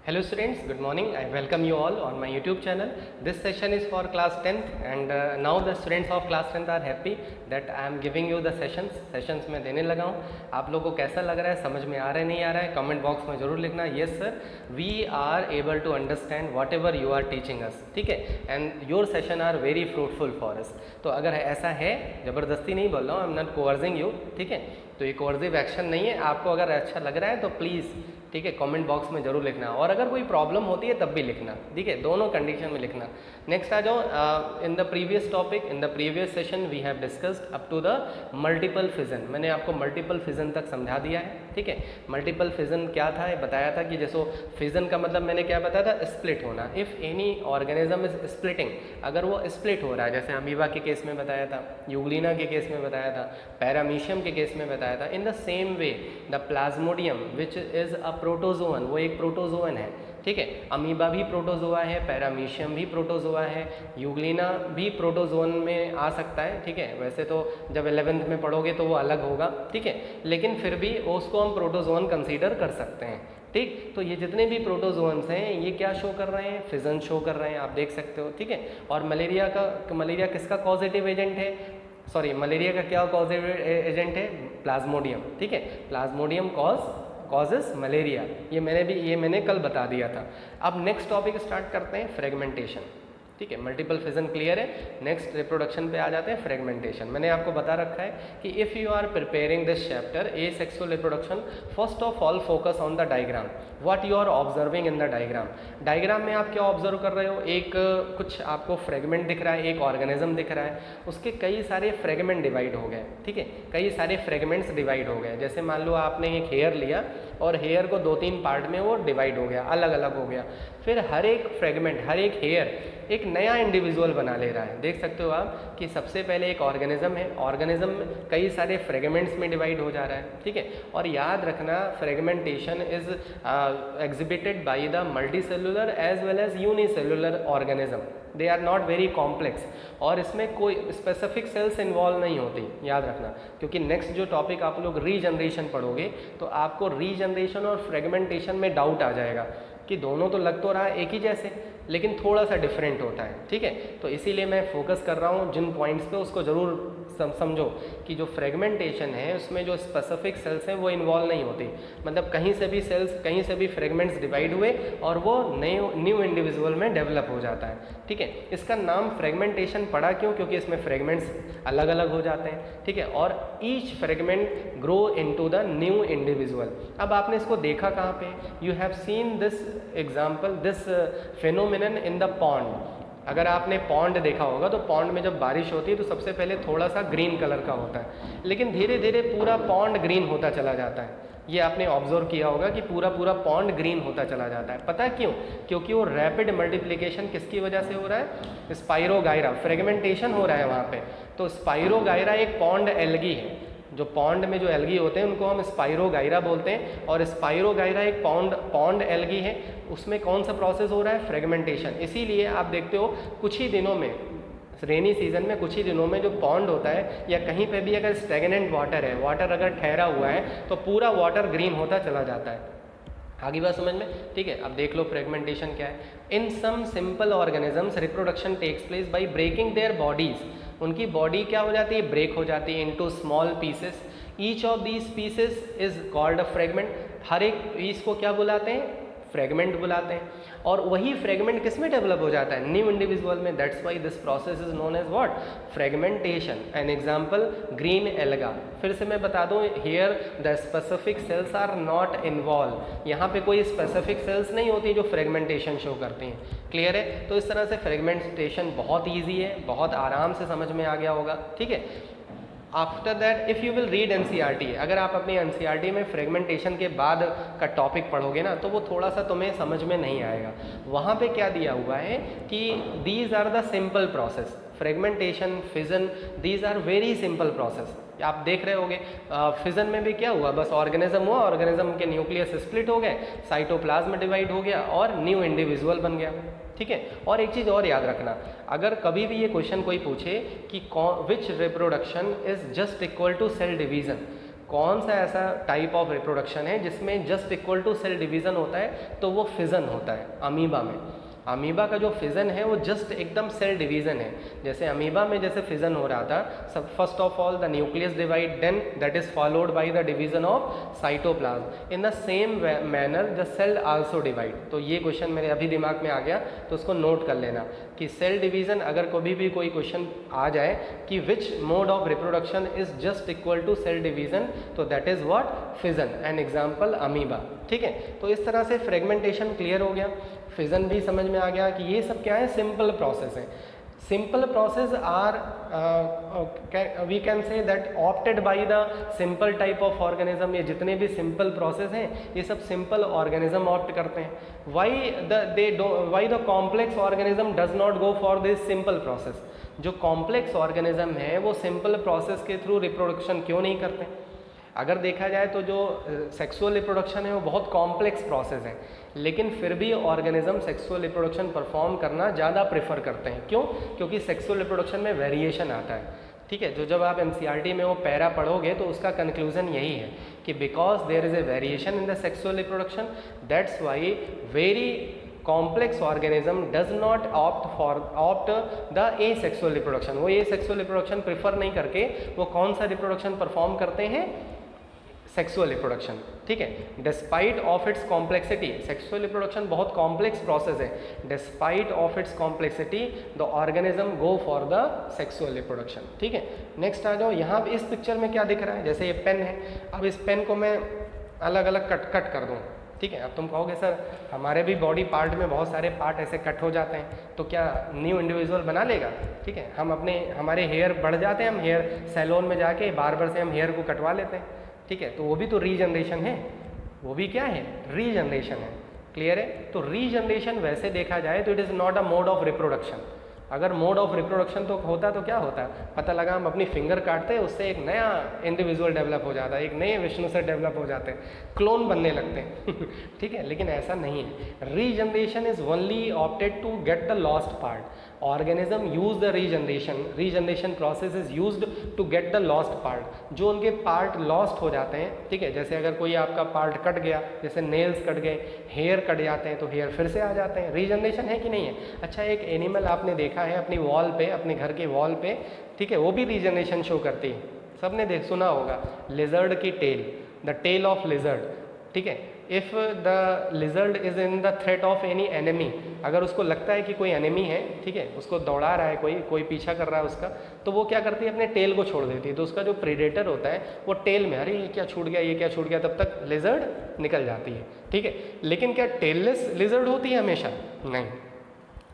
Hello students, good morning. I welcome you all on my YouTube channel. This session is for class 10th and now the students of class 10th are happy that I am giving you the sessions मैं देने लगा हूँ. आप लोगों को कैसा लग रहा है, समझ में आ रहा है नहीं आ रहा है, कमेंट बॉक्स में ज़रूर लिखना. Yes sir, we are able to understand whatever you are teaching us. ठीक है, and your session are very fruitful for us. तो अगर ऐसा है, ज़बरदस्ती नहीं बोल रहा हूँ, I am not coercing you. ठीक है, तो ये कोर्सिव एक्शन नहीं है. आपको अगर अच्छा लग रहा है तो प्लीज़ ठीक है कमेंट बॉक्स में ज़रूर लिखना, और अगर कोई प्रॉब्लम होती है तब भी लिखना. ठीक है, दोनों कंडीशन में लिखना. नेक्स्ट आ जाओ. In the previous topic, in the previous session we have discussed up to the multiple fission. मैंने आपको मल्टीपल फिजन तक समझा दिया है. ठीक है, मल्टीपल फिजन क्या था ये बताया था कि जैसे फिजन का मतलब मैंने क्या बताया था, स्प्लिट होना. If any organism is splitting, अगर वो स्प्लिट हो रहा है, जैसे अमीबा के केस में बताया था, यूग्लिना के केस में बताया था, पैरामीशियम के केस में बताया था. इन the same way the Plasmodium which is a protozoan, वो एक प्रोटोजोअन है. ठीक है, अमीबा भी प्रोटोजोआ है, पैरामीशियम भी प्रोटोजोआ है, यूग्लिना भी प्रोटोजोन में आ सकता है. ठीक है, वैसे तो जब 11th में पढ़ोगे तो वो अलग होगा. ठीक है, लेकिन फिर भी उसको हम प्रोटोजोन कंसीडर कर सकते हैं. ठीक, तो ये जितने भी प्रोटोजोन्स हैं ये क्या शो कर रहे हैं, फिजन शो कर रहे हैं, आप देख सकते हो. ठीक है, और मलेरिया किसका पॉजिटिव एजेंट है, सॉरी मलेरिया का क्या पॉजिटिव एजेंट है, प्लाज्मोडियम. ठीक है, प्लाज्मोडियम कॉजेस मलेरिया. ये मैंने कल बता दिया था. अब नेक्स्ट टॉपिक स्टार्ट करते हैं, फ्रेगमेंटेशन. ठीक है, मल्टीपल फिजन क्लियर है. नेक्स्ट रिप्रोडक्शन पे आ जाते हैं, फ्रेगमेंटेशन. मैंने आपको बता रखा है कि if you are preparing this chapter asexual reproduction, first of all focus on the diagram, what you are observing in the diagram. Diagram में आप क्या ऑब्जर्व कर रहे हो, एक कुछ आपको फ्रेगमेंट दिख रहा है, एक ऑर्गेनिज्म दिख रहा है, उसके कई सारे फ्रेगमेंट डिवाइड हो गए. ठीक है, कई सारे फ्रेगमेंट्स डिवाइड हो गए. जैसे मान लो आपने एक हेयर लिया और हेयर को 2-3 पार्ट में वो डिवाइड हो गया, अलग अलग हो गया. फिर हर एक फ्रेगमेंट, हर एक हेयर एक नया इंडिविजुअल बना ले रहा है. देख सकते हो आप कि सबसे पहले एक ऑर्गेनिज्म है, ऑर्गेनिज्म कई सारे फ्रेगमेंट्स में डिवाइड हो जा रहा है. ठीक है, और याद रखना fragmentation is exhibited by the multicellular as well as unicellular organism. They are not very complex, और इसमें कोई स्पेसिफिक सेल्स इन्वॉल्व नहीं होती, याद रखना. क्योंकि नेक्स्ट जो टॉपिक आप लोग रीजनरेशन पढ़ोगे तो आपको रीजनरेशन और फ्रेगमेंटेशन में डाउट आ जाएगा कि दोनों तो लग तो रहा है एक ही जैसे, लेकिन थोड़ा सा डिफरेंट होता है. ठीक है, तो इसीलिए मैं फोकस कर रहा हूँ जिन पॉइंट्स पे, उसको ज़रूर समझो कि जो फ्रेगमेंटेशन है उसमें जो स्पेसिफिक सेल्स हैं वो इन्वॉल्व नहीं होती. मतलब कहीं से भी सेल्स, कहीं से भी फ्रेगमेंट्स डिवाइड हुए और वो न्यू इंडिविजुअल में डेवलप हो जाता है. ठीक है, इसका नाम फ्रेगमेंटेशन पड़ा क्यों, क्योंकि इसमें फ्रेगमेंट्स अलग अलग हो जाते हैं. ठीक है, और each fragment grow into the new individual. अब आपने इसको देखा कहाँ पे, you have seen this example, this phenomenon in the pond. अगर आपने पॉन्ड देखा होगा तो पॉन्ड में जब बारिश होती है तो सबसे पहले थोड़ा सा ग्रीन कलर का होता है, लेकिन धीरे धीरे पूरा पॉन्ड ग्रीन होता चला जाता है. ये आपने ऑब्जर्व किया होगा कि पूरा पॉन्ड ग्रीन होता चला जाता है. पता है क्यों, क्योंकि वो रैपिड मल्टीप्लिकेशन किसकी वजह से हो रहा है, स्पाइरोगायरा, फ्रेगमेंटेशन हो रहा है वहाँ पे. तो स्पाइरोगायरा एक पॉन्ड एल्गी है. जो पॉन्ड में जो एल्गी होते हैं उनको हम स्पाइरोगायरा बोलते हैं, और स्पाइरोगायरा एक पॉन्ड एल्गी है. उसमें कौन सा प्रोसेस हो रहा है, फ्रेगमेंटेशन. इसीलिए आप देखते हो कुछ ही दिनों में, रेनी सीजन में कुछ ही दिनों में जो पॉन्ड होता है, या कहीं पे भी अगर स्टेगनेंट वाटर है, वाटर अगर ठहरा हुआ है तो पूरा वाटर ग्रीन होता चला जाता है. आगे बात समझ में. ठीक है, अब देख लो फ्रेगमेंटेशन क्या है. In some simple organisms reproduction takes place by breaking their bodies. उनकी बॉडी क्या हो जाती है, ब्रेक हो जाती है into small pieces. Each of these pieces is called a fragment. हर एक पीस को क्या बुलाते हैं, फ्रेगमेंट बुलाते हैं. और वही फ्रेगमेंट किस में डेवलप हो जाता है, न्यू इंडिविजुअल में. That's why this process is known as what, fragmentation. An example, green alga. फिर से मैं बता दूं, here the specific cells are not involve. यहाँ पे कोई स्पेसिफिक सेल्स नहीं होती जो फ्रेगमेंटेशन शो करती हैं. क्लियर है, तो इस तरह से फ्रेगमेंटेशन बहुत ईजी है, बहुत आराम से समझ में आ गया होगा. ठीक है, after that if you will read NCERT, अगर आप अपनी NCERT में फ्रेगमेंटेशन के बाद का टॉपिक पढ़ोगे ना तो वो थोड़ा सा तुम्हें समझ में नहीं आएगा. वहाँ पे क्या दिया हुआ है कि these are the simple process, fragmentation, fission, these are very simple process. आप देख रहे होगे फिजन में भी क्या हुआ, बस ऑर्गेनिज्म हुआ, ऑर्गेनिज्म के न्यूक्लियस स्प्लिट हो गए, साइटोप्लाज्म डिवाइड हो गया और न्यू इंडिविजुअल बन गया. ठीक है, और एक चीज़ और याद रखना, अगर कभी भी ये क्वेश्चन कोई पूछे कि which reproduction is just equal to cell division, कौन सा ऐसा टाइप ऑफ रिप्रोडक्शन है जिसमें just equal to cell division होता है, तो वो फिजन होता है अमीबा में। अमीबा का जो फिजन है वो जस्ट एकदम सेल डिवीज़न है। जैसे अमीबा में जैसे फिजन हो रहा था, सब first of all the nucleus divide, then that is followed by the division of cytoplasm. In the same manner the cell also divide. तो ये क्वेश्चन मेरे अभी दिमाग में आ गया, तो उसको नोट कर लेना कि सेल डिवीज़न अगर कभी भी कोई क्वेश्चन आ जाए कि which mode of reproduction is just equal to cell division, तो that is what, fission. An example amoeba. ठीक है, तो इस तरह से फ्रेगमेंटेशन क्लियर हो गया, फिजन भी समझ में आ गया कि ये सब क्या है, सिंपल प्रोसेस है। Simple process are we can say that opted by the simple type of organism. ये जितने भी सिंपल प्रोसेस हैं ये सब सिंपल ऑर्गेनिज्म ऑप्ट करते हैं। Why the complex organism does not go for this simple process. जो कॉम्प्लेक्स ऑर्गेनिज्म है वो सिंपल प्रोसेस के थ्रू रिप्रोडक्शन क्यों नहीं करते? अगर देखा जाए तो जो सेक्सुअल रिप्रोडक्शन है वो बहुत कॉम्प्लेक्स प्रोसेस है, लेकिन फिर भी ऑर्गेनिज्म सेक्सुअल रिप्रोडक्शन परफॉर्म करना ज़्यादा प्रेफर करते हैं। क्यों? क्योंकि सेक्सुअल रिप्रोडक्शन में वेरिएशन आता है। ठीक है, जो जब आप एनसीईआरटी में वो पैरा पढ़ोगे तो उसका कंक्लूजन यही है कि because there is a variation in the sexual reproduction, that's why very complex organism does not opt the asexual reproduction. वो ए सेक्सुअल रिप्रोडक्शन प्रेफर नहीं करके वो कौन सा रिप्रोडक्शन परफॉर्म करते हैं? Sexual reproduction. ठीक है, despite of its complexity, sexual reproduction बहुत कॉम्प्लेक्स प्रोसेस है, despite of its complexity the organism go for the sexual reproduction. ठीक है, नेक्स्ट आ जाओ, यहाँ इस पिक्चर में क्या दिख रहा है? जैसे ये पेन है, अब इस पेन को मैं अलग अलग कट कर दूँ। ठीक है, अब तुम कहोगे सर हमारे भी बॉडी पार्ट में बहुत सारे पार्ट ऐसे कट हो जाते हैं, तो क्या न्यू इंडिविजुअल बना लेगा? ठीक है, हमारे हेयर बढ़ जाते हैं, हम हेयर सैलून में जाके बार्बर से हम हेयर को कटवा लेते हैं। ठीक है, तो वो भी तो रीजनरेशन है, वो भी क्या है? रीजनरेशन है। क्लियर है? तो रीजनरेशन वैसे देखा जाए तो it is not a mode of reproduction. अगर मोड ऑफ रिप्रोडक्शन तो होता तो क्या होता? पता लगा हम अपनी फिंगर काटते हैं, उससे एक नया इंडिविजुअल डेवलप हो जाता है, एक नए विष्णु से डेवलप हो जाते हैं, क्लोन बनने लगते हैं। ठीक है, लेकिन ऐसा नहीं है। Regeneration is only opted to get the lost part. Organism use the regeneration process is used to get the lost part. जो उनके पार्ट लॉस्ट हो जाते हैं, ठीक है, जैसे अगर कोई आपका पार्ट कट गया, जैसे नेल्स कट गए, हेयर कट जाते हैं, तो हेयर फिर से आ जाते हैं। रीजनरेशन है कि नहीं है? अच्छा, एक एनिमल आपने देखा है अपनी वॉल पे, अपने घर के वॉल पे, ठीक है, वो भी रीजनरेशन शो करती है। सबने सुना होगा लिजर्ड की tail, the tail of lizard. ठीक है, if the lizard is in the threat of any enemy, अगर उसको लगता है कि कोई एनिमी है, ठीक है, उसको दौड़ा रहा है, कोई पीछा कर रहा है उसका, तो वो क्या करती है? अपने टेल को छोड़ देती है। तो उसका जो प्रीडेटर होता है वो टेल में, अरे ये क्या छूट गया, ये क्या छूट गया, तब तक लिजर्ड निकल जाती है। ठीक है, लेकिन क्या टेललेस लिजर्ड होती है हमेशा? नहीं,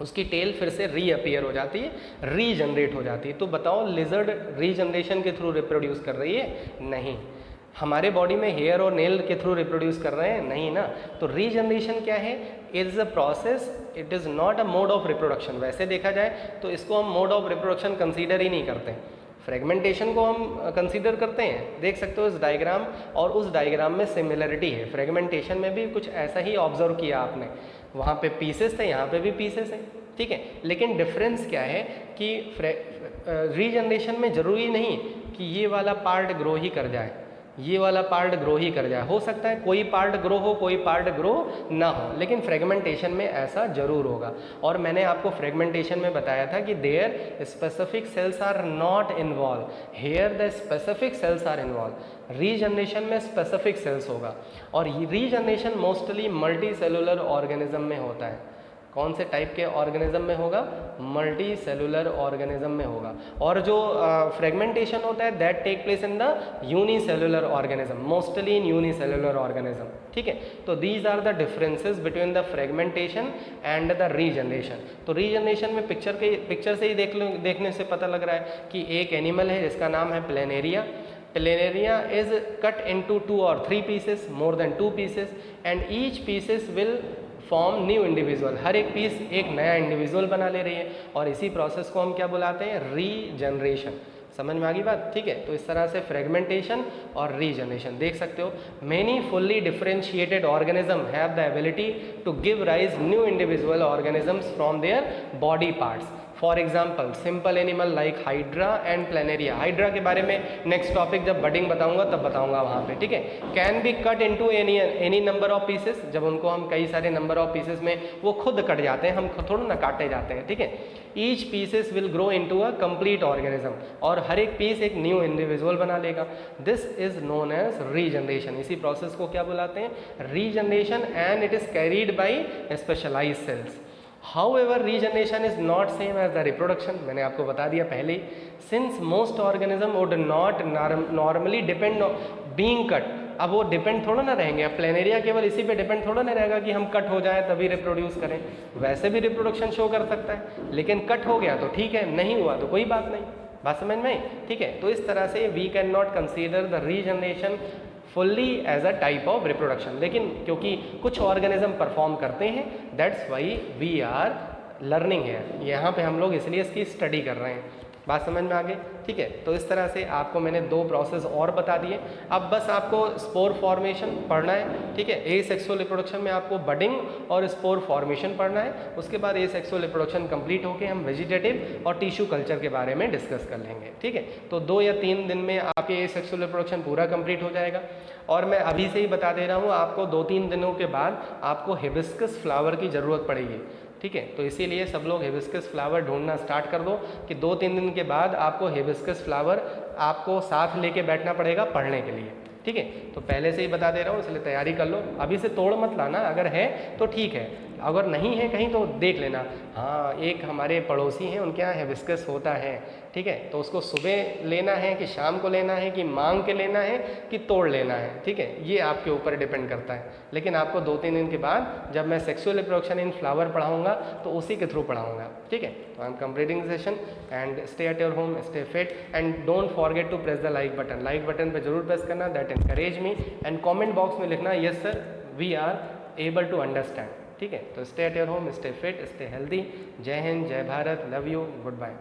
उसकी टेल फिर से रीअपियर हो जाती है, रीजनरेट हो जाती है। तो बताओ लिजर्ड रीजनरेशन के थ्रू रिप्रोड्यूस कर रही है? नहीं। हमारे बॉडी में हेयर और नेल के थ्रू रिप्रोड्यूस कर रहे हैं? नहीं ना। तो रीजनरेशन क्या है? Is a process, it is not a mode of reproduction. वैसे देखा जाए तो इसको हम मोड ऑफ रिप्रोडक्शन कंसीडर ही नहीं करते। फ्रेगमेंटेशन को हम कंसीडर करते हैं। देख सकते हो इस डायग्राम और उस डायग्राम में सिमिलरिटी है। फ्रेगमेंटेशन में भी कुछ ऐसा ही ऑब्जर्व किया आपने, वहाँ पे पीसेस थे, यहाँ पे भी पीसेस हैं। ठीक है, लेकिन डिफरेंस क्या है कि रीजनरेशन में ज़रूरी नहीं कि ये वाला पार्ट ग्रो ही कर जाए, ये वाला पार्ट ग्रो ही कर जाए। हो सकता है कोई पार्ट ग्रो हो, कोई पार्ट ग्रो ना हो, लेकिन फ्रेगमेंटेशन में ऐसा जरूर होगा। और मैंने आपको फ्रेगमेंटेशन में बताया था कि there specific cells are not involve, here the specific cells are involve. Regeneration में स्पेसिफिक सेल्स होगा, और regeneration mostly multicellular organism में होता है। कौन से टाइप के ऑर्गेनिज्म में होगा? मल्टी सेलुलर ऑर्गेनिज्म में होगा। और जो फ्रेगमेंटेशन होता है that take place in the unicellular organism, mostly in unicellular organism. ठीक है, तो these are the differences between the fragmentation and the regeneration. तो रीजनरेशन में पिक्चर से ही देखने से पता लग रहा है कि एक एनिमल है जिसका नाम है planaria. Planaria is cut into 2 or 3 pieces, more than 2 pieces, and each pieces will form new individual। हर एक पीस एक नया इंडिविजुअल बना ले रही है, और इसी प्रोसेस को हम क्या बुलाते हैं? रीजनरेशन। समझ में आ गई बात? ठीक है, तो इस तरह से फ्रेगमेंटेशन और रीजनरेशन देख सकते हो। Many fully differentiated organism have the ability to give rise new individual organisms from their body parts. For example simple animal like hydra and planaria. Hydra के बारे में नेक्स्ट टॉपिक जब बडिंग बताऊंगा तब बताऊंगा वहाँ पे, ठीक है। Can be cut into any number of pieces, जब उनको हम कई सारे नंबर ऑफ पीसेस में वो खुद कट जाते हैं, हम थोड़ा ना काटे जाते हैं, ठीक है। Each pieces will grow into a complete organism, और हर एक पीस एक न्यू इंडिविजुअल बना लेगा। This is known as regeneration. इसी प्रोसेस को क्या बुलाते हैं? Regeneration, and it is carried by specialised cells. However, regeneration is not same as the reproduction. मैंने आपको बता दिया पहले ही। Since most organism would not normally depend on being cut, अब वो डिपेंड थोड़ा ना रहेंगे। अब प्लेनेरिया केवल इसी पे डिपेंड थोड़ा ना रहेगा कि हम कट हो जाए तभी रिप्रोड्यूस करें, वैसे भी रिप्रोडक्शन शो कर सकता है, लेकिन कट हो गया तो ठीक है, नहीं हुआ तो कोई बात नहीं। बात समझ में आई? ठीक है। तो इस तरह से we can not consider the regeneration fully as a type of reproduction, लेकिन क्योंकि कुछ ऑर्गेनिज्म परफॉर्म करते हैं, that's why we are learning है। यहाँ पे हम लोग इसलिए इसकी स्टडी कर रहे हैं। बात समझ में आ गई? ठीक है। तो इस तरह से आपको मैंने 2 प्रोसेस और बता दिए। अब बस आपको स्पोर फॉर्मेशन पढ़ना है, ठीक है। एसेक्सुअल रिप्रोडक्शन में आपको बडिंग और स्पोर फॉर्मेशन पढ़ना है। उसके बाद एसेक्सुअल रिप्रोडक्शन कंप्लीट होके हम वेजिटेटिव और टिश्यू कल्चर के बारे में डिस्कस कर लेंगे, ठीक है। तो 2 या 3 दिन में आपके एसेक्सुअल रिप्रोडक्शन पूरा कंप्लीट हो जाएगा। और मैं अभी से ही बता दे रहा हूँ, आपको 2-3 दिनों के बाद आपको हिबिस्कस फ्लावर की ज़रूरत पड़ेगी, ठीक है। तो इसीलिए सब लोग हिबिस्कस फ्लावर ढूंढना स्टार्ट कर दो कि 2-3 दिन के बाद आपको हिबिस्कस फ्लावर आपको साथ लेके बैठना पड़ेगा पढ़ने के लिए, ठीक है। तो पहले से ही बता दे रहा हूँ, इसलिए तैयारी कर लो। अभी से तोड़ मत लाना, अगर है तो ठीक है, अगर नहीं है कहीं तो देख लेना। हाँ, एक हमारे पड़ोसी हैं, उनके यहाँ हिबिस्कस होता है, ठीक है। तो उसको सुबह लेना है कि शाम को लेना है, कि मांग के लेना है कि तोड़ लेना है, ठीक है। ये आपके ऊपर डिपेंड करता है। लेकिन आपको 2-3 दिन के बाद जब मैं सेक्सुअल रिप्रोडक्शन इन फ्लावर पढ़ाऊँगा तो उसी के थ्रू पढ़ाऊँगा, ठीक है। तो I am completing session and stay at your home, stay fit and don't forget to press the like button. Like button पे जरूर प्रेस करना, that encourage me, and comment box में लिखना yes sir we are able to understand, ठीक है। तो stay at your home, stay fit, stay healthy. जय हिंद, जय Bharat, love you, good bye.